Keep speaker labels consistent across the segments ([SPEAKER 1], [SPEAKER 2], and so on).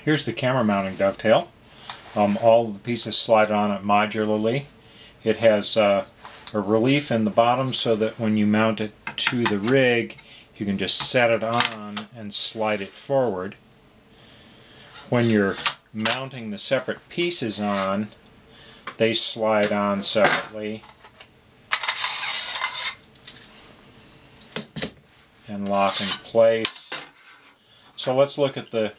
[SPEAKER 1] Here's the camera mounting dovetail. All the pieces slide on it modularly. It has a relief in the bottom so that when you mount it to the rig, you can just set it on and slide it forward. When you're mounting the separate pieces on, they slide on separately and lock in place. So let's look at the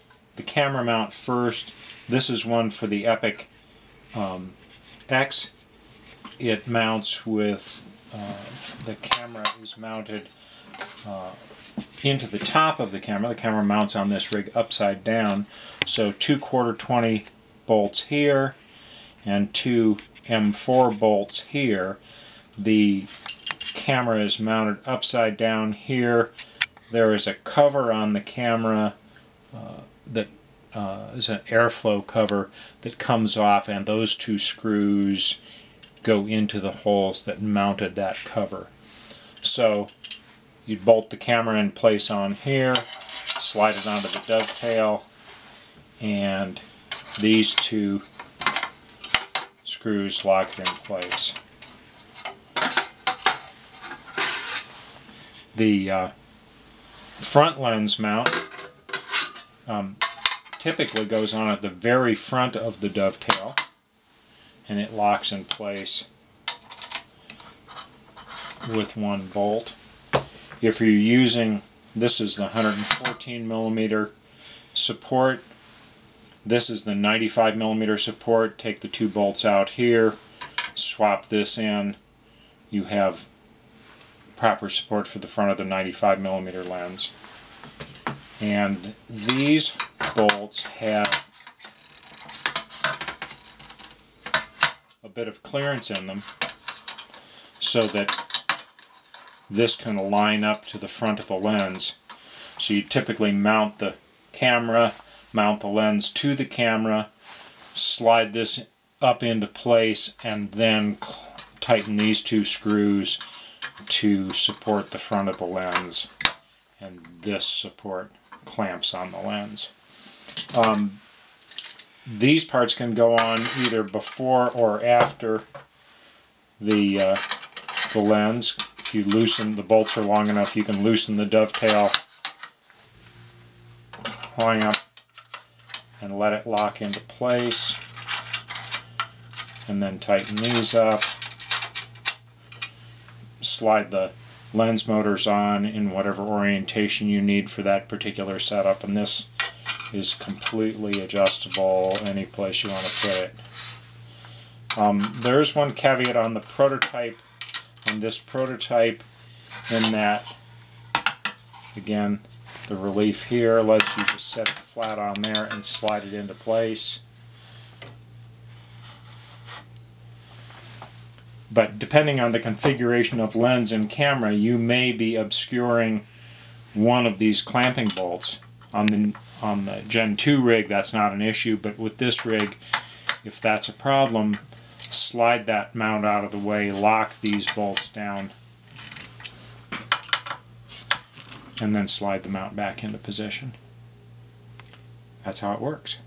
[SPEAKER 1] camera mount first. This is one for the Epic X. It mounts with, the camera is mounted into the top of the camera. The camera mounts on this rig upside down. So 2 ⅛ bolts here and 2 M4 bolts here. The camera is mounted upside down here. There is a cover on the camera that is an airflow cover that comes off, and those 2 screws go into the holes that mounted that cover. So you'd bolt the camera in place on here, slide it onto the dovetail, and these 2 screws lock it in place. The front lens mount typically goes on at the very front of the dovetail, and it locks in place with 1 bolt. If you're using, this is the 114mm support, this is the 95mm support, take the 2 bolts out here, swap this in, you have proper support for the front of the 95mm lens. And these bolts have a bit of clearance in them so that this can line up to the front of the lens. So you typically mount the camera, mount the lens to the camera, slide this up into place, and then tighten these 2 screws to support the front of the lens, and this support clamps on the lens. These parts can go on either before or after the lens. If you loosen, the bolts are long enough, you can loosen the dovetail, line up, and let it lock into place, and then tighten these up. Slide the lens motors on in whatever orientation you need for that particular setup, and this is completely adjustable any place you want to put it. There's one caveat on the prototype, on this prototype, in that, again, the relief here lets you just set it flat on there and slide it into place. But depending on the configuration of lens and camera, you may be obscuring one of these clamping bolts. On the Gen 2 rig, that's not an issue, but with this rig, if that's a problem, slide that mount out of the way, lock these bolts down, and then slide the mount back into position. That's how it works.